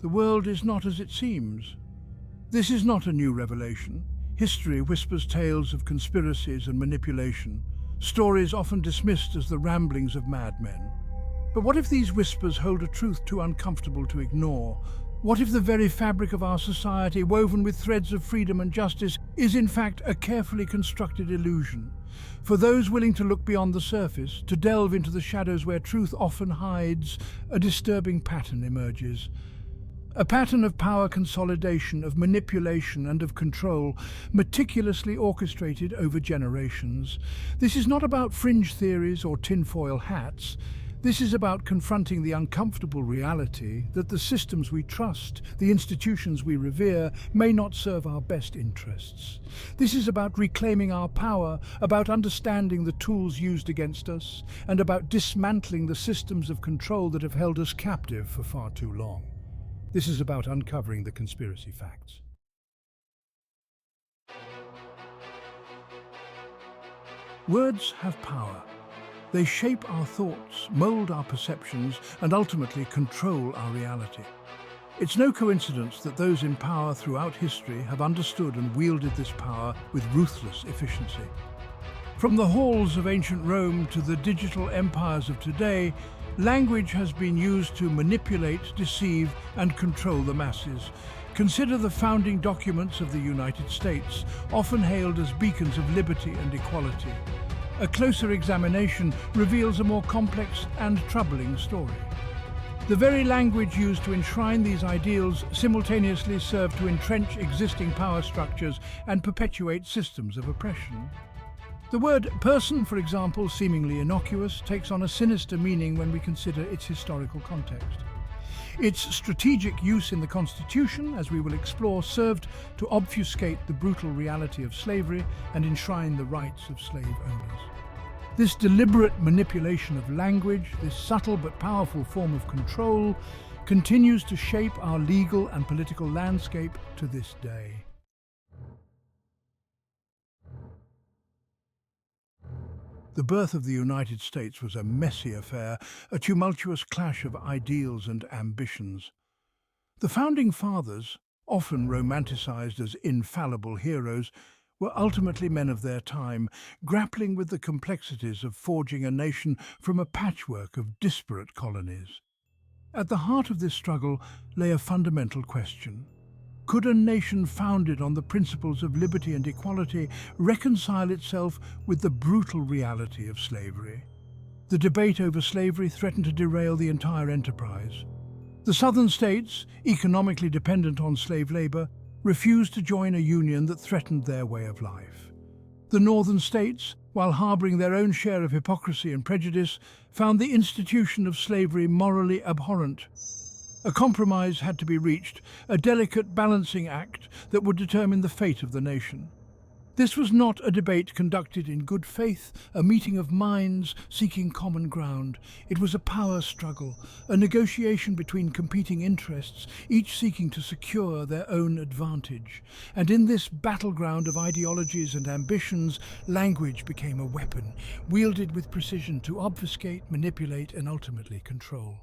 the world is not as it seems. This is not a new revelation. History whispers tales of conspiracies and manipulation, stories often dismissed as the ramblings of madmen. But what if these whispers hold a truth too uncomfortable to ignore? What if the very fabric of our society, woven with threads of freedom and justice, is in fact a carefully constructed illusion? For those willing to look beyond the surface, to delve into the shadows where truth often hides, a disturbing pattern emerges. A pattern of power consolidation, of manipulation and of control, meticulously orchestrated over generations. This is not about fringe theories or tinfoil hats. This is about confronting the uncomfortable reality that the systems we trust, the institutions we revere, may not serve our best interests. This is about reclaiming our power, about understanding the tools used against us, and about dismantling the systems of control that have held us captive for far too long. This is about uncovering the conspiracy facts. Words have power. They shape our thoughts, mold our perceptions, and ultimately control our reality. It's no coincidence that those in power throughout history have understood and wielded this power with ruthless efficiency. From the halls of ancient Rome to the digital empires of today, language has been used to manipulate, deceive, and control the masses. Consider the founding documents of the United States, often hailed as beacons of liberty and equality. A closer examination reveals a more complex and troubling story. The very language used to enshrine these ideals simultaneously served to entrench existing power structures and perpetuate systems of oppression. The word person, for example, seemingly innocuous, takes on a sinister meaning when we consider its historical context. Its strategic use in the Constitution, as we will explore, served to obfuscate the brutal reality of slavery and enshrine the rights of slave owners. This deliberate manipulation of language, this subtle but powerful form of control, continues to shape our legal and political landscape to this day. The birth of the United States was a messy affair, a tumultuous clash of ideals and ambitions. The Founding Fathers, often romanticized as infallible heroes, were ultimately men of their time, grappling with the complexities of forging a nation from a patchwork of disparate colonies. At the heart of this struggle lay a fundamental question. Could a nation founded on the principles of liberty and equality reconcile itself with the brutal reality of slavery? The debate over slavery threatened to derail the entire enterprise. The southern states, economically dependent on slave labor, refused to join a union that threatened their way of life. The northern states, while harboring their own share of hypocrisy and prejudice, found the institution of slavery morally abhorrent. A compromise had to be reached, a delicate balancing act that would determine the fate of the nation. This was not a debate conducted in good faith, a meeting of minds seeking common ground. It was a power struggle, a negotiation between competing interests, each seeking to secure their own advantage. And in this battleground of ideologies and ambitions, language became a weapon, wielded with precision to obfuscate, manipulate, and ultimately control.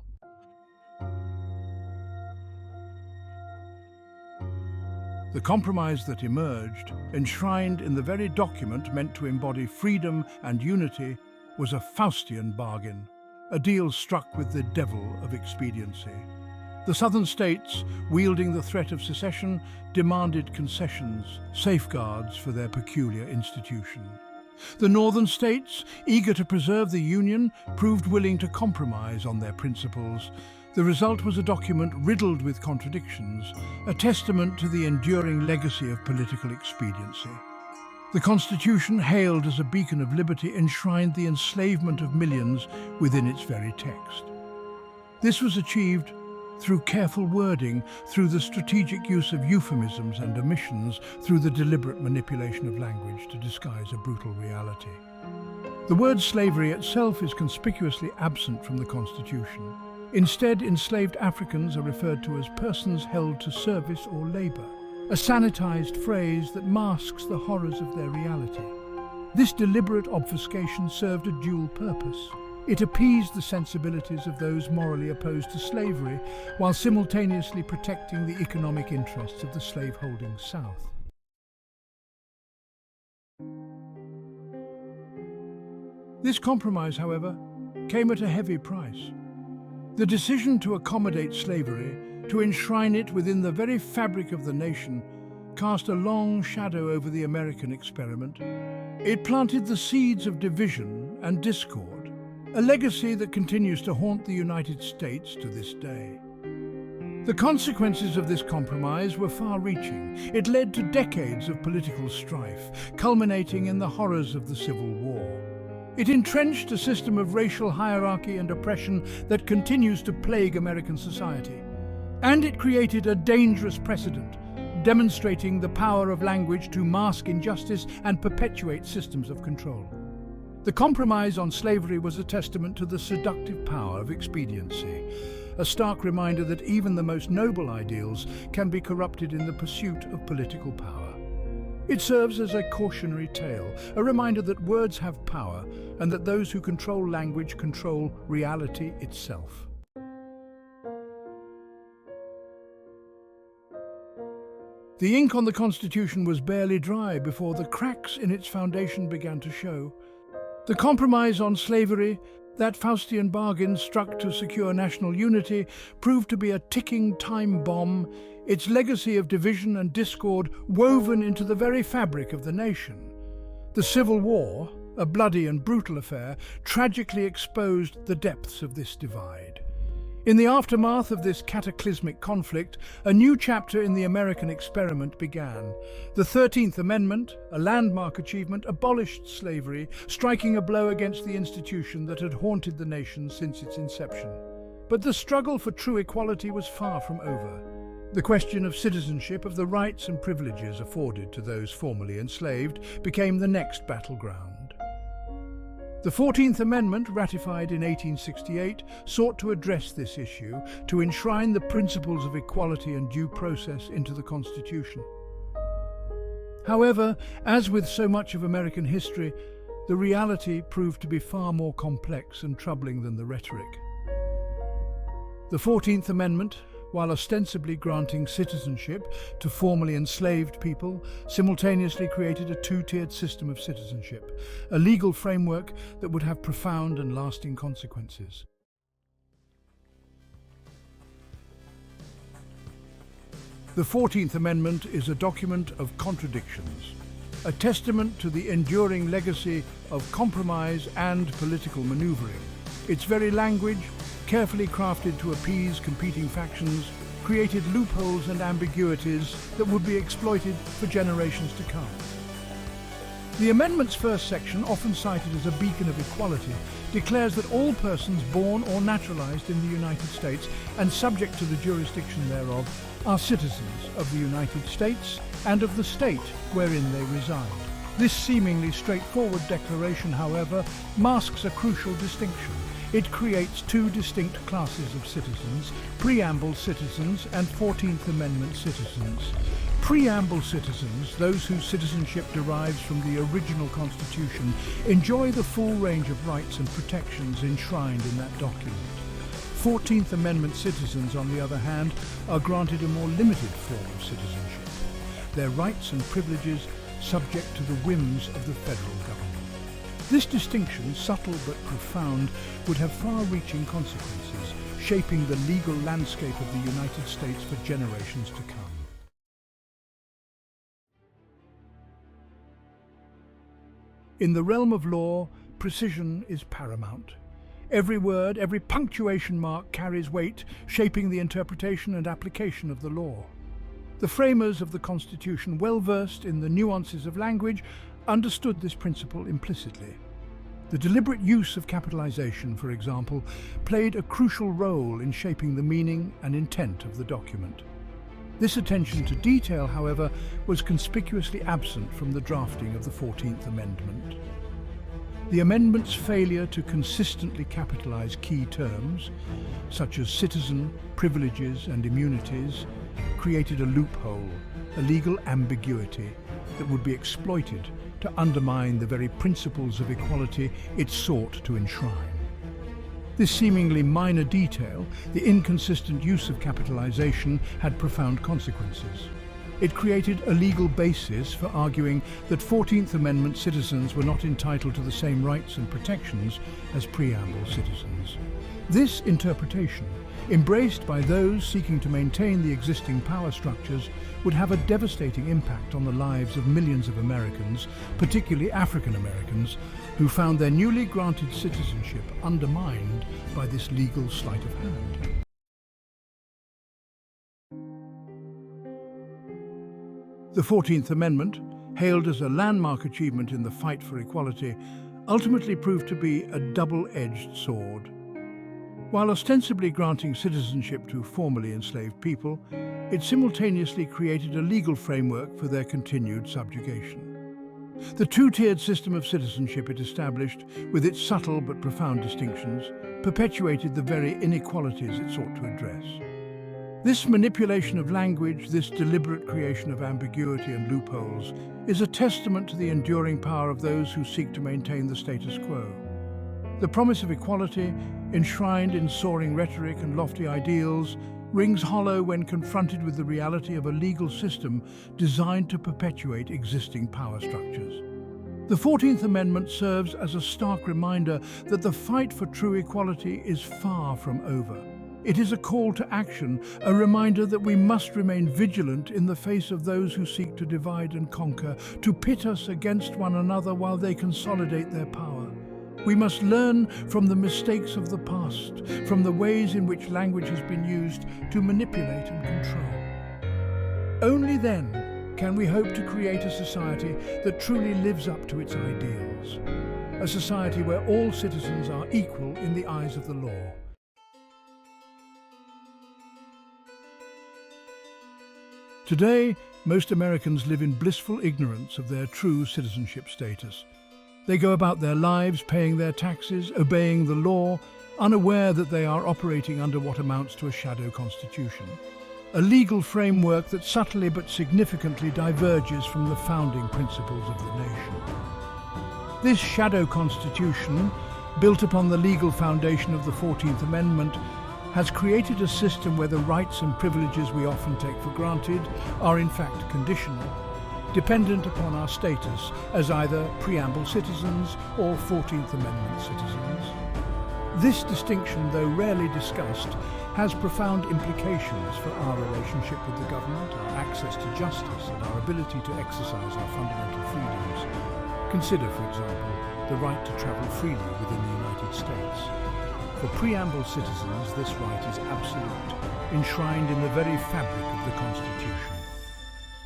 The compromise that emerged, enshrined in the very document meant to embody freedom and unity, was a Faustian bargain, a deal struck with the devil of expediency. The southern states, wielding the threat of secession, demanded concessions, safeguards for their peculiar institution. The northern states, eager to preserve the Union, proved willing to compromise on their principles. The result was a document riddled with contradictions, a testament to the enduring legacy of political expediency. The Constitution, hailed as a beacon of liberty, enshrined the enslavement of millions within its very text. This was achieved through careful wording, through the strategic use of euphemisms and omissions, through the deliberate manipulation of language to disguise a brutal reality. The word slavery itself is conspicuously absent from the Constitution. Instead, enslaved Africans are referred to as persons held to service or labor, a sanitized phrase that masks the horrors of their reality. This deliberate obfuscation served a dual purpose: It appeased the sensibilities of those morally opposed to slavery, while simultaneously protecting the economic interests of the slave-holding South. This compromise, however, came at a heavy price. The decision to accommodate slavery, to enshrine it within the very fabric of the nation, cast a long shadow over the American experiment. It planted the seeds of division and discord, a legacy that continues to haunt the United States to this day. The consequences of this compromise were far-reaching. It led to decades of political strife, culminating in the horrors of the Civil War. It entrenched a system of racial hierarchy and oppression that continues to plague American society. And it created a dangerous precedent, demonstrating the power of language to mask injustice and perpetuate systems of control. The compromise on slavery was a testament to the seductive power of expediency, a stark reminder that even the most noble ideals can be corrupted in the pursuit of political power. It serves as a cautionary tale, a reminder that words have power and that those who control language control reality itself. The ink on the Constitution was barely dry before the cracks in its foundation began to show. The compromise on slavery, that Faustian bargain struck to secure national unity, proved to be a ticking time bomb, its legacy of division and discord woven into the very fabric of the nation. The Civil War, a bloody and brutal affair, tragically exposed the depths of this divide. In the aftermath of this cataclysmic conflict, a new chapter in the American experiment began. The 13th Amendment, a landmark achievement, abolished slavery, striking a blow against the institution that had haunted the nation since its inception. But the struggle for true equality was far from over. The question of citizenship, of the rights and privileges afforded to those formerly enslaved, became the next battleground. The 14th Amendment, ratified in 1868, sought to address this issue, to enshrine the principles of equality and due process into the Constitution. However, as with so much of American history, the reality proved to be far more complex and troubling than the rhetoric. The 14th Amendment, while ostensibly granting citizenship to formerly enslaved people, simultaneously created a two-tiered system of citizenship, a legal framework that would have profound and lasting consequences. The 14th Amendment is a document of contradictions, a testament to the enduring legacy of compromise and political maneuvering. Its very language, carefully crafted to appease competing factions, created loopholes and ambiguities that would be exploited for generations to come. The amendment's first section, often cited as a beacon of equality, declares that all persons born or naturalized in the United States and subject to the jurisdiction thereof are citizens of the United States and of the state wherein they reside. This seemingly straightforward declaration, however, masks a crucial distinction. It creates two distinct classes of citizens: Preamble citizens and 14th Amendment citizens. Preamble citizens, those whose citizenship derives from the original Constitution, enjoy the full range of rights and protections enshrined in that document. 14th Amendment citizens, on the other hand, are granted a more limited form of citizenship, their rights and privileges subject to the whims of the federal government. This distinction, subtle but profound, would have far-reaching consequences, shaping the legal landscape of the United States for generations to come. In the realm of law, precision is paramount. Every word, every punctuation mark carries weight, shaping the interpretation and application of the law. The framers of the Constitution, well versed in the nuances of language, understood this principle implicitly. The deliberate use of capitalization, for example, played a crucial role in shaping the meaning and intent of the document. This attention to detail, however, was conspicuously absent from the drafting of the 14th Amendment. The amendment's failure to consistently capitalize key terms, such as citizen, privileges and immunities, created a loophole, a legal ambiguity that would be exploited to undermine the very principles of equality it sought to enshrine. This seemingly minor detail, the inconsistent use of capitalization, had profound consequences. It created a legal basis for arguing that 14th Amendment citizens were not entitled to the same rights and protections as Preamble citizens. This interpretation, embraced by those seeking to maintain the existing power structures, would have a devastating impact on the lives of millions of Americans, particularly African Americans, who found their newly granted citizenship undermined by this legal sleight of hand. The 14th Amendment, hailed as a landmark achievement in the fight for equality, ultimately proved to be a double-edged sword. While ostensibly granting citizenship to formerly enslaved people, it simultaneously created a legal framework for their continued subjugation. The two-tiered system of citizenship it established, with its subtle but profound distinctions, perpetuated the very inequalities it sought to address. This manipulation of language, this deliberate creation of ambiguity and loopholes, is a testament to the enduring power of those who seek to maintain the status quo. The promise of equality, enshrined in soaring rhetoric and lofty ideals, rings hollow when confronted with the reality of a legal system designed to perpetuate existing power structures. The 14th Amendment serves as a stark reminder that the fight for true equality is far from over. It is a call to action, a reminder that we must remain vigilant in the face of those who seek to divide and conquer, to pit us against one another while they consolidate their power. We must learn from the mistakes of the past, from the ways in which language has been used to manipulate and control. Only then can we hope to create a society that truly lives up to its ideals, a society where all citizens are equal in the eyes of the law. Today, most Americans live in blissful ignorance of their true citizenship status. They go about their lives paying their taxes, obeying the law, unaware that they are operating under what amounts to a shadow constitution, a legal framework that subtly but significantly diverges from the founding principles of the nation. This shadow constitution, built upon the legal foundation of the 14th Amendment, has created a system where the rights and privileges we often take for granted are in fact conditional, dependent upon our status as either Preamble citizens or 14th Amendment citizens. This distinction, though rarely discussed, has profound implications for our relationship with the government, our access to justice, and our ability to exercise our fundamental freedoms. Consider, for example, the right to travel freely within the United States. For Preamble citizens, this right is absolute, enshrined in the very fabric of the Constitution.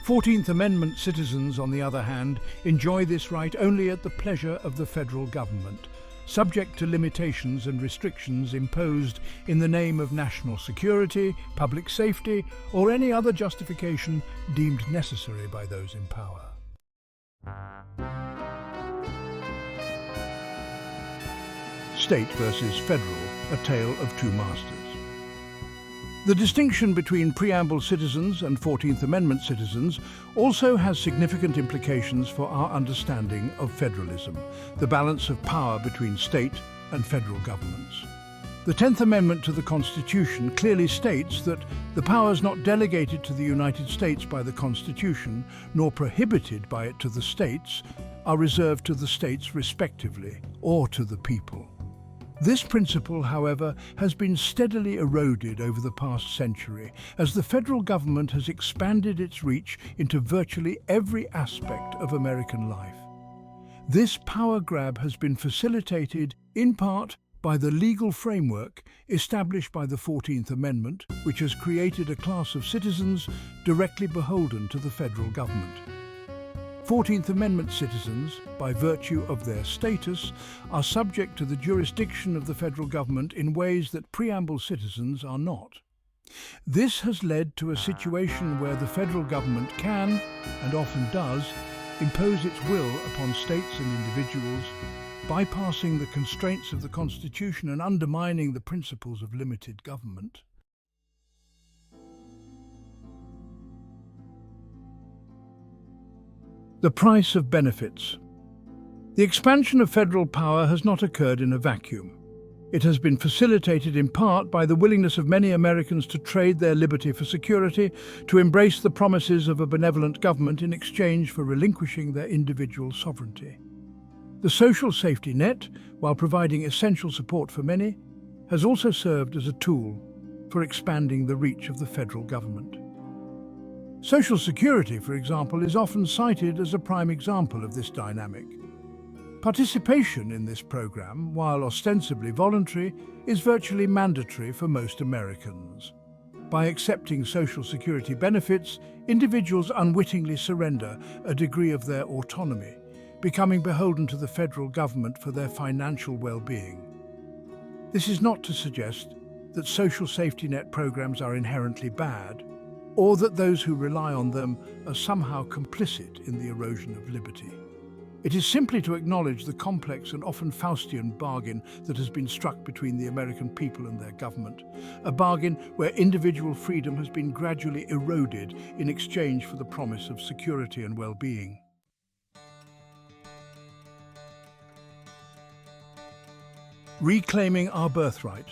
14th Amendment citizens, on the other hand, enjoy this right only at the pleasure of the federal government, subject to limitations and restrictions imposed in the name of national security, public safety, or any other justification deemed necessary by those in power. State versus federal, a tale of two masters. The distinction between Preamble citizens and 14th Amendment citizens also has significant implications for our understanding of federalism, the balance of power between state and federal governments. The 10th Amendment to the Constitution clearly states that the powers not delegated to the United States by the Constitution, nor prohibited by it to the states, are reserved to the states respectively, or to the people. This principle, however, has been steadily eroded over the past century as the federal government has expanded its reach into virtually every aspect of American life. This power grab has been facilitated, in part, by the legal framework established by the 14th Amendment, which has created a class of citizens directly beholden to the federal government. 14th Amendment citizens, by virtue of their status, are subject to the jurisdiction of the federal government in ways that Preamble citizens are not. This has led to a situation where the federal government can, and often does, impose its will upon states and individuals, bypassing the constraints of the Constitution and undermining the principles of limited government. The price of benefits. The expansion of federal power has not occurred in a vacuum. It has been facilitated in part by the willingness of many Americans to trade their liberty for security, to embrace the promises of a benevolent government in exchange for relinquishing their individual sovereignty. The social safety net, while providing essential support for many, has also served as a tool for expanding the reach of the federal government. Social Security, for example, is often cited as a prime example of this dynamic. Participation in this program, while ostensibly voluntary, is virtually mandatory for most Americans. By accepting Social Security benefits, individuals unwittingly surrender a degree of their autonomy, becoming beholden to the federal government for their financial well-being. This is not to suggest that social safety net programs are inherently bad, or that those who rely on them are somehow complicit in the erosion of liberty. It is simply to acknowledge the complex and often Faustian bargain that has been struck between the American people and their government, a bargain where individual freedom has been gradually eroded in exchange for the promise of security and well-being. Reclaiming our birthright.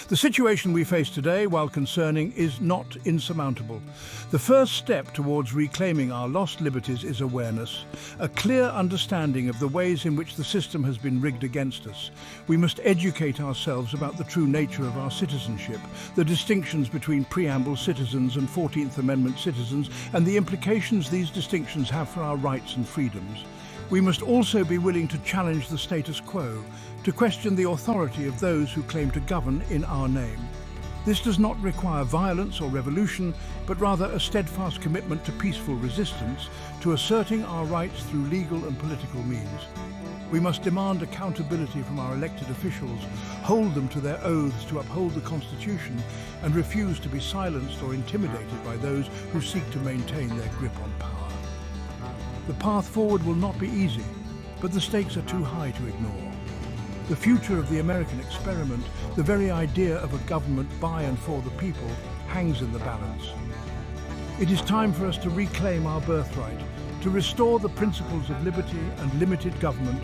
The situation we face today, while concerning, is not insurmountable. The first step towards reclaiming our lost liberties is awareness, a clear understanding of the ways in which the system has been rigged against us. We must educate ourselves about the true nature of our citizenship, the distinctions between Preamble citizens and 14th Amendment citizens, and the implications these distinctions have for our rights and freedoms. We must also be willing to challenge the status quo, to question the authority of those who claim to govern in our name. This does not require violence or revolution, but rather a steadfast commitment to peaceful resistance, to asserting our rights through legal and political means. We must demand accountability from our elected officials, hold them to their oaths to uphold the Constitution, and refuse to be silenced or intimidated by those who seek to maintain their grip on power. The path forward will not be easy, but the stakes are too high to ignore. The future of the American experiment, the very idea of a government by and for the people, hangs in the balance. It is time for us to reclaim our birthright, to restore the principles of liberty and limited government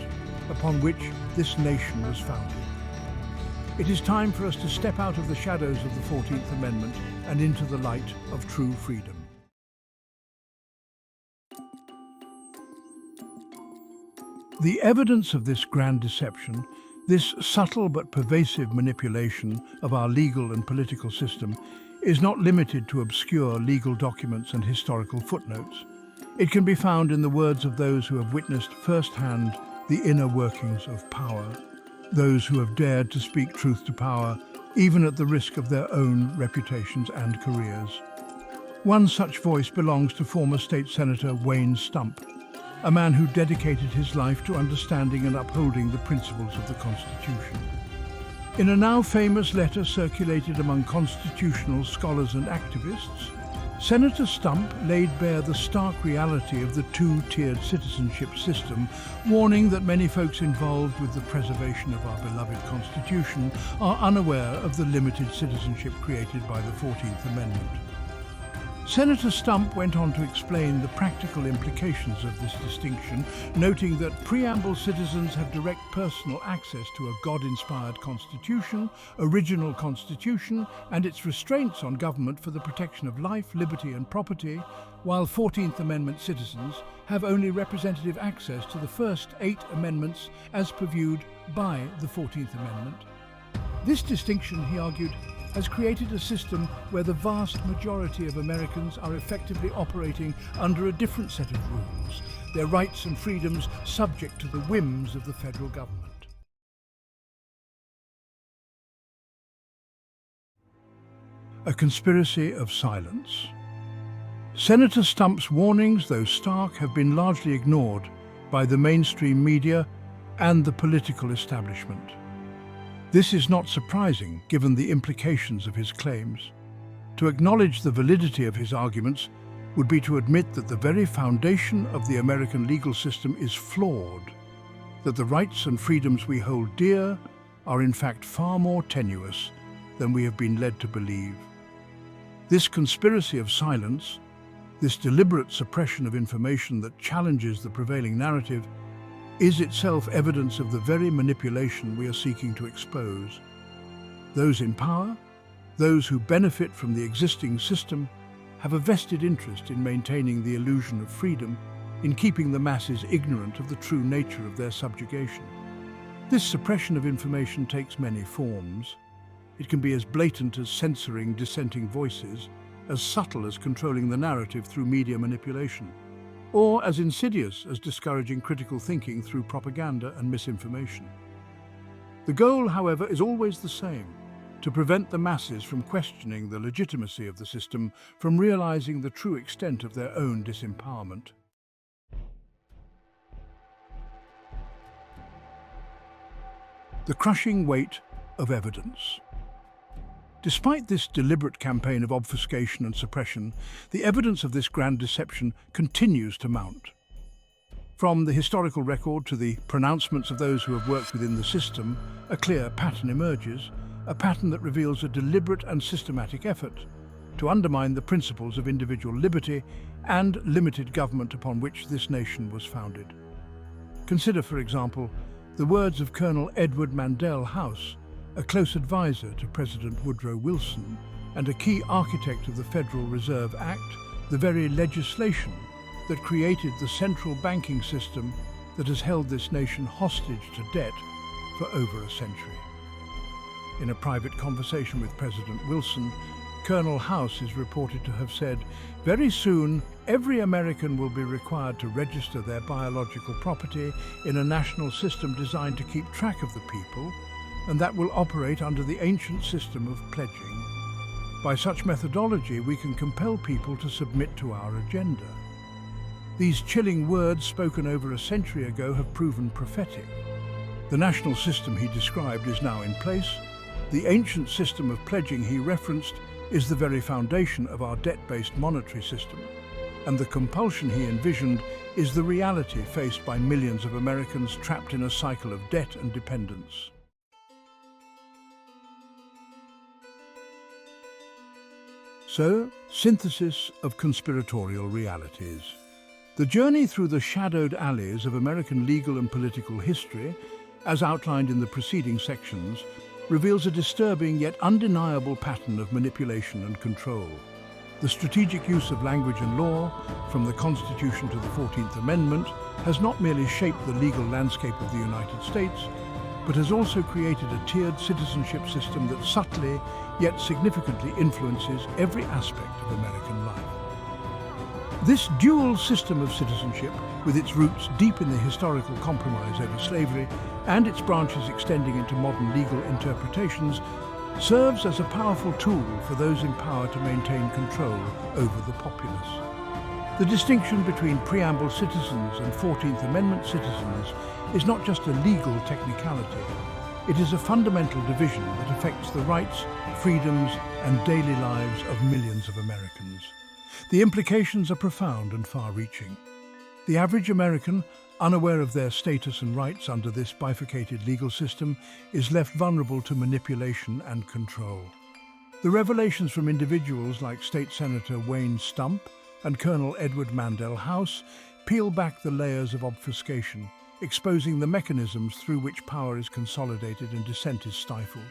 upon which this nation was founded. It is time for us to step out of the shadows of the 14th Amendment and into the light of true freedom. The evidence of this grand deception, this subtle but pervasive manipulation of our legal and political system, is not limited to obscure legal documents and historical footnotes. It can be found in the words of those who have witnessed firsthand the inner workings of power, those who have dared to speak truth to power, even at the risk of their own reputations and careers. One such voice belongs to former State Senator Wayne Stump, a man who dedicated his life to understanding and upholding the principles of the Constitution. In a now famous letter circulated among constitutional scholars and activists, Senator Stump laid bare the stark reality of the two-tiered citizenship system, warning that many folks involved with the preservation of our beloved Constitution are unaware of the limited citizenship created by the 14th Amendment. Senator Stump went on to explain the practical implications of this distinction, noting that Preamble citizens have direct personal access to a God-inspired Constitution, original Constitution, and its restraints on government for the protection of life, liberty and property, while 14th Amendment citizens have only representative access to the first 8 amendments as purviewed by the 14th Amendment. This distinction, he argued, has created a system where the vast majority of Americans are effectively operating under a different set of rules, their rights and freedoms subject to the whims of the federal government. A conspiracy of silence. Senator Stump's warnings, though stark, have been largely ignored by the mainstream media and the political establishment. This is not surprising, given the implications of his claims. To acknowledge the validity of his arguments would be to admit that the very foundation of the American legal system is flawed, that the rights and freedoms we hold dear are in fact far more tenuous than we have been led to believe. This conspiracy of silence, this deliberate suppression of information that challenges the prevailing narrative, is itself evidence of the very manipulation we are seeking to expose. Those in power, those who benefit from the existing system, have a vested interest in maintaining the illusion of freedom, in keeping the masses ignorant of the true nature of their subjugation. This suppression of information takes many forms. It can be as blatant as censoring dissenting voices, as subtle as controlling the narrative through media manipulation, or as insidious as discouraging critical thinking through propaganda and misinformation. The goal, however, is always the same: to prevent the masses from questioning the legitimacy of the system, from realizing the true extent of their own disempowerment. The crushing weight of evidence. Despite this deliberate campaign of obfuscation and suppression, the evidence of this grand deception continues to mount. From the historical record to the pronouncements of those who have worked within the system, a clear pattern emerges, a pattern that reveals a deliberate and systematic effort to undermine the principles of individual liberty and limited government upon which this nation was founded. Consider, for example, the words of Colonel Edward Mandell House, a close advisor to President Woodrow Wilson and a key architect of the Federal Reserve Act, the very legislation that created the central banking system that has held this nation hostage to debt for over a century. In a private conversation with President Wilson, Colonel House is reported to have said, "Very soon, every American will be required to register their biological property in a national system designed to keep track of the people, and that will operate under the ancient system of pledging. By such methodology, we can compel people to submit to our agenda." These chilling words, spoken over a century ago, have proven prophetic. The national system he described is now in place. The ancient system of pledging he referenced is the very foundation of our debt-based monetary system, and the compulsion he envisioned is the reality faced by millions of Americans trapped in a cycle of debt and dependence. So, synthesis of conspiratorial realities. The journey through the shadowed alleys of American legal and political history, as outlined in the preceding sections, reveals a disturbing yet undeniable pattern of manipulation and control. The strategic use of language and law, from the Constitution to the 14th Amendment, has not merely shaped the legal landscape of the United States, but has also created a tiered citizenship system that subtly, yet significantly influences every aspect of American life. This dual system of citizenship, with its roots deep in the historical compromise over slavery and its branches extending into modern legal interpretations, serves as a powerful tool for those in power to maintain control over the populace. The distinction between Preamble citizens and 14th Amendment citizens is not just a legal technicality. It is a fundamental division that affects the rights, freedoms, and daily lives of millions of Americans. The implications are profound and far-reaching. The average American, unaware of their status and rights under this bifurcated legal system, is left vulnerable to manipulation and control. The revelations from individuals like State Senator Wayne Stump and Colonel Edward Mandell House peel back the layers of obfuscation, exposing the mechanisms through which power is consolidated and dissent is stifled.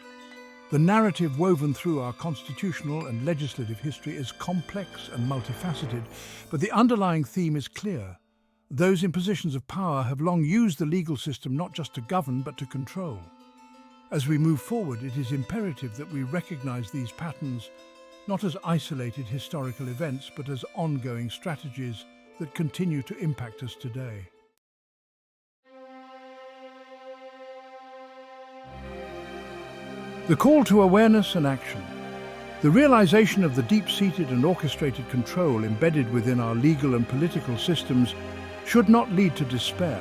The narrative woven through our constitutional and legislative history is complex and multifaceted, but the underlying theme is clear. Those in positions of power have long used the legal system not just to govern but to control. As we move forward, it is imperative that we recognize these patterns not as isolated historical events but as ongoing strategies that continue to impact us today. The call to awareness and action. The realization of the deep-seated and orchestrated control embedded within our legal and political systems should not lead to despair,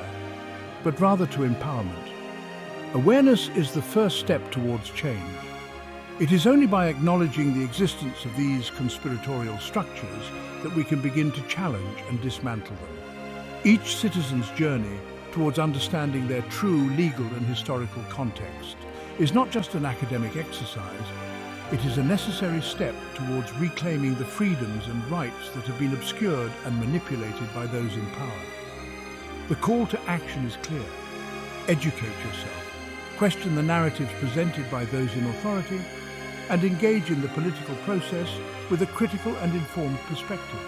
but rather to empowerment. Awareness is the first step towards change. It is only by acknowledging the existence of these conspiratorial structures that we can begin to challenge and dismantle them. Each citizen's journey towards understanding their true legal and historical context is not just an academic exercise, it is a necessary step towards reclaiming the freedoms and rights that have been obscured and manipulated by those in power. The call to action is clear. Educate yourself, question the narratives presented by those in authority, and engage in the political process with a critical and informed perspective.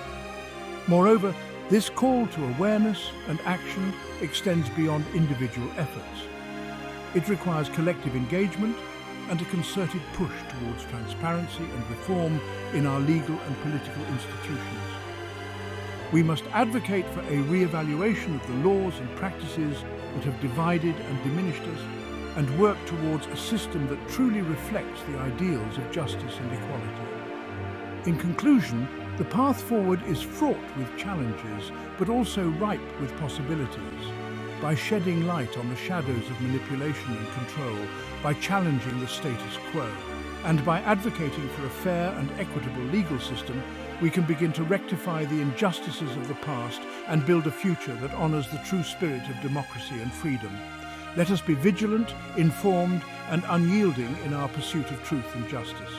Moreover, this call to awareness and action extends beyond individual efforts. It requires collective engagement and a concerted push towards transparency and reform in our legal and political institutions. We must advocate for a re-evaluation of the laws and practices that have divided and diminished us, and work towards a system that truly reflects the ideals of justice and equality. In conclusion, the path forward is fraught with challenges, but also ripe with possibilities. By shedding light on the shadows of manipulation and control, by challenging the status quo, and by advocating for a fair and equitable legal system, we can begin to rectify the injustices of the past and build a future that honors the true spirit of democracy and freedom. Let us be vigilant, informed, and unyielding in our pursuit of truth and justice.